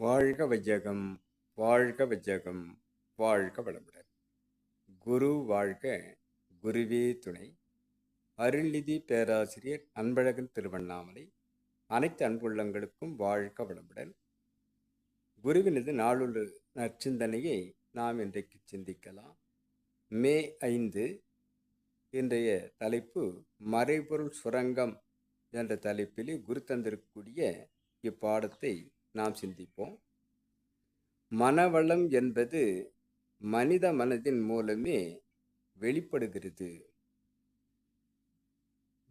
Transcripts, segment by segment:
வாழ்க வையகம், வாழ்க வையகம், வாழ்க வளமுடன். குரு வாழ்க, குருவே துணை. அருள்நிதி பேராசிரியர் அன்பழகன் திருவண்ணாமலை. அனைத்து அன்புள்ளங்களுக்கும் வாழ்க வளமுடன். குருவினது நாளுள்ள நற்சிந்தனையை நாம் இன்றைக்கு சிந்திக்கலாம். மே 5 இன்றைய தலைப்பு மறைபொருள் சுரங்கம் என்ற தலைப்பில் குரு தந்திருக்கக்கூடிய இப்பாடத்தை நாம் சிந்திப்போம். மனவளம் என்பது மனித மனதின் மூலமே வெளிப்படுகிறது.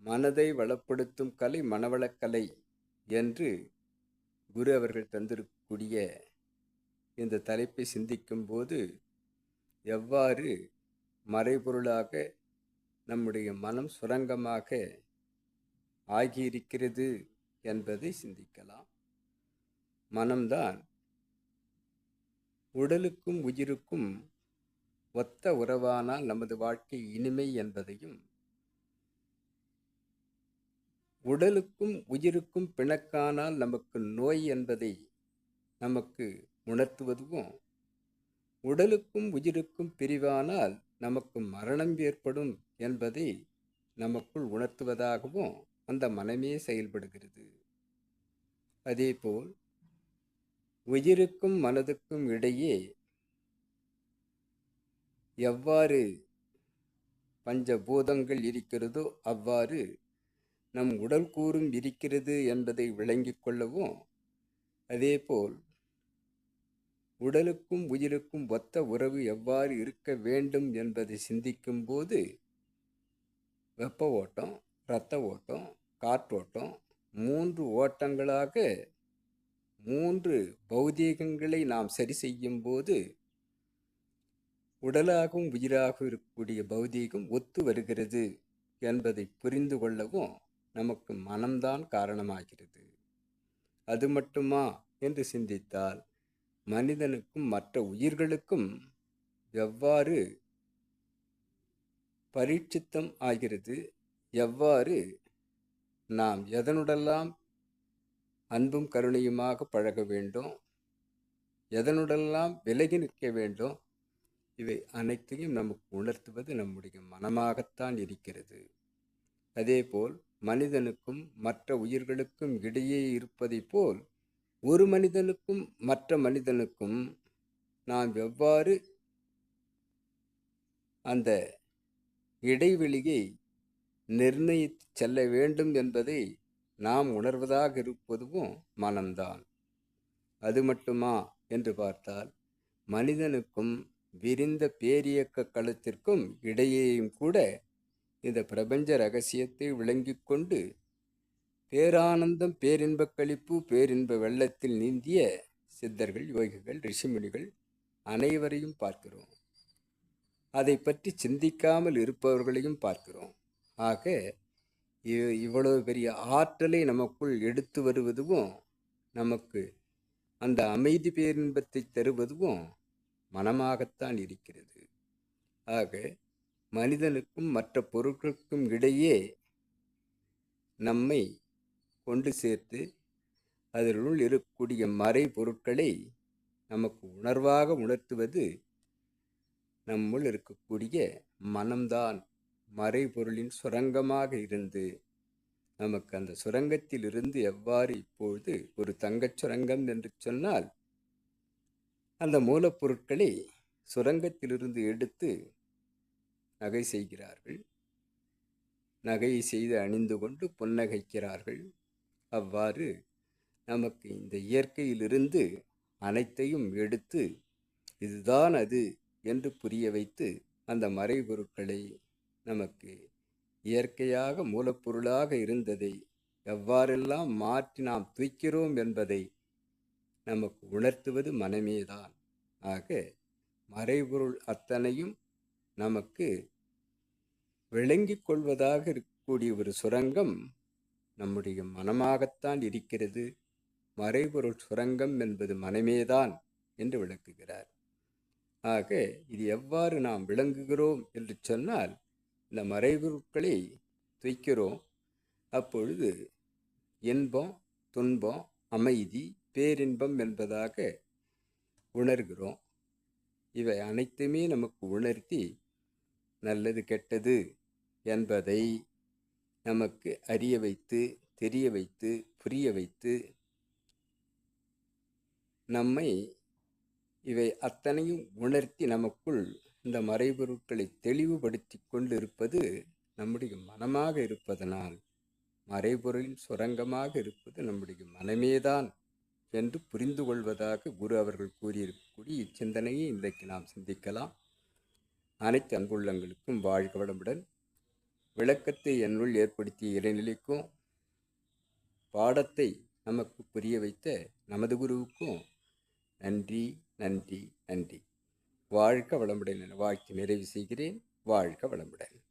மனதை வளப்படுத்தும் கலை மனவளக்கலை என்று குரு அவர்கள் தந்திருக்கக்கூடிய இந்த தலைப்பை சிந்திக்கும் போது எவ்வாறு மறைபொருளாக நம்முடைய மனம் சுரங்கமாக ஆகியிருக்கிறது என்பதை சிந்திக்கலாம். மனம்தான் உடலுக்கும் உயிருக்கும் ஒத்த உறவானால் நமது வாழ்க்கை இனிமை என்பதையும், உடலுக்கும் உயிருக்கும் பிணக்கானால் நமக்கு நோய் என்பதை நமக்கு உணர்த்துவதும், உடலுக்கும் உயிருக்கும் பிரிவானால் நமக்கு மரணம் ஏற்படும் என்பதை நமக்குள் உணர்த்துவதாகவும் அந்த மனமே செயல்படுகிறது. அதேபோல் உயிருக்கும் மனதுக்கும் இடையே எவ்வாறு பஞ்சபூதங்கள் இருக்கிறதோ அவ்வாறு நம் உடல் கூறும் இருக்கிறது என்பதை விளங்கிக் கொள்ளவும், அதேபோல் உடலுக்கும் உயிருக்கும் ஒத்த உறவு எவ்வாறு இருக்க வேண்டும் என்பதை சிந்திக்கும் போது வெப்ப ஓட்டம், இரத்த ஓட்டம், காற்றோட்டம் 3 ஓட்டங்களாக 3 பௌதீகங்களை நாம் சரி செய்யும் போது உடலாகவும் உயிராகவும் இருக்கக்கூடிய பௌதீகம் ஒத்து வருகிறது என்பதை புரிந்து கொள்ளவும் நமக்கு மனம்தான் காரணமாகிறது. அது மட்டுமா என்று சிந்தித்தால் மனிதனுக்கும் மற்ற உயிர்களுக்கும் எவ்வாறு பரீட்சித்தம் ஆகிறது, எவ்வாறு நாம் எதனுடெல்லாம் அன்பும் கருணையுமாக பழக வேண்டும், எதனுடெல்லாம் விலகி நிற்க வேண்டும், இவை அனைத்தையும் நமக்கு உணர்த்துவது நம்முடைய மனமாகத்தான் இருக்கிறது. அதேபோல் மனிதனுக்கும் மற்ற உயிர்களுக்கும் இடையே இருப்பதை போல் ஒரு மனிதனுக்கும் மற்ற மனிதனுக்கும் நாம் எவ்வாறு அந்த இடைவெளியை நிர்ணயித்து செல்ல வேண்டும் என்பதை நாம் உணர்வதாக இருப்பதும் மனம்தான். அது மட்டுமா என்று பார்த்தால் மனிதனுக்கும் விரிந்த பேரியக்க களத்திற்கும் இடையேயும் கூட இந்த பிரபஞ்ச ரகசியத்தை விளங்கி கொண்டு பேரானந்தம், பேரின்பக் களிப்பு, பேரின்ப வெள்ளத்தில் நீந்திய சித்தர்கள், யோகிகள், ரிஷிமுனிகள் அனைவரையும் பார்க்கிறோம். அதை பற்றி சிந்திக்காமல் இருப்பவர்களையும் பார்க்கிறோம். ஆக இவ்வளவு பெரிய ஆற்றலை நமக்குள் எடுத்து வருவதும், நமக்கு அந்த அமைதி பேரின்பத்தை தருவதும் மனமாகத்தான் இருக்கிறது. ஆக மனிதனுக்கும் மற்ற பொருட்களுக்கும் இடையே நம்மை கொண்டு சேர்த்து அதனுள் இருக்கக்கூடிய மறை பொருட்களை நமக்கு உணர்வாக உணர்த்துவது நம்முள் இருக்கக்கூடிய மனம்தான். மறைபொருளின் சுரங்கமாக இருந்து நமக்கு அந்த சுரங்கத்தில் இருந்து எவ்வாறு இப்பொழுது ஒரு தங்கச் சுரங்கம் என்று சொன்னால் அந்த மூலப்பொருட்களை சுரங்கத்திலிருந்து எடுத்து நகை செய்கிறார்கள், நகையை செய்து அணிந்து கொண்டு புன்னகைக்கிறார்கள். அவ்வாறு நமக்கு இந்த இயற்கையிலிருந்து அனைத்தையும் எடுத்து இதுதான் அது என்று புரிய வைத்து அந்த மறைபொருட்களை நமக்கு இயற்கையாக மூலப்பொருளாக இருந்ததை எவ்வாறெல்லாம் மாற்றி நாம் தூய்க்கிறோம் என்பதை நமக்கு உணர்த்துவது மனமேதான். ஆக மறைபொருள் அத்தனையும் நமக்கு விளங்கிக் கொள்வதாக இருக்கக்கூடிய ஒரு சுரங்கம் நம்முடைய மனமாகத்தான் இருக்கிறது. மறைபொருள் சுரங்கம் என்பது மனமேதான் என்று விளக்குகிறார். ஆக இது எவ்வாறு நாம் விளங்குகிறோம் என்று சொன்னால் இந்த மறைபொருட்களை தூய்க்கிறோம். அப்பொழுது இன்பம், துன்பம், அமைதி, பேரின்பம் என்பதாக உணர்கிறோம். இவை அனைத்துமே நமக்கு உணர்த்தி நல்லது கெட்டது என்பதை நமக்கு அறிய வைத்து, தெரிய வைத்து, புரிய வைத்து, நம்மை இவை அத்தனையும் உணர்த்தி நமக்குள் இந்த மறைபொருட்களை தெளிவுபடுத்தி கொண்டு இருப்பது நம்முடைய மனமாக இருப்பதனால், மறைபொருளின் சுரங்கமாக இருப்பது நம்முடைய மனமேதான் என்று புரிந்து கொள்வதாக குரு அவர்கள் கூறியிருக்கக்கூடிய இச்சிந்தனையை இன்றைக்கு நாம் சிந்திக்கலாம். அனைத்து அன்புள்ளங்களுக்கும் வாழ்க வளமுடன். விளக்கத்தை என்னுள் ஏற்படுத்திய இறைநிலைக்கும் பாடத்தை நமக்கு புரிய வைத்த நமது குருவுக்கும் நன்றி, நன்றி, நன்றி. வாழ்க வளமுடன் என வாழ்த்து நிறைவு செய்கிறேன். வாழ்க வளமுடன்.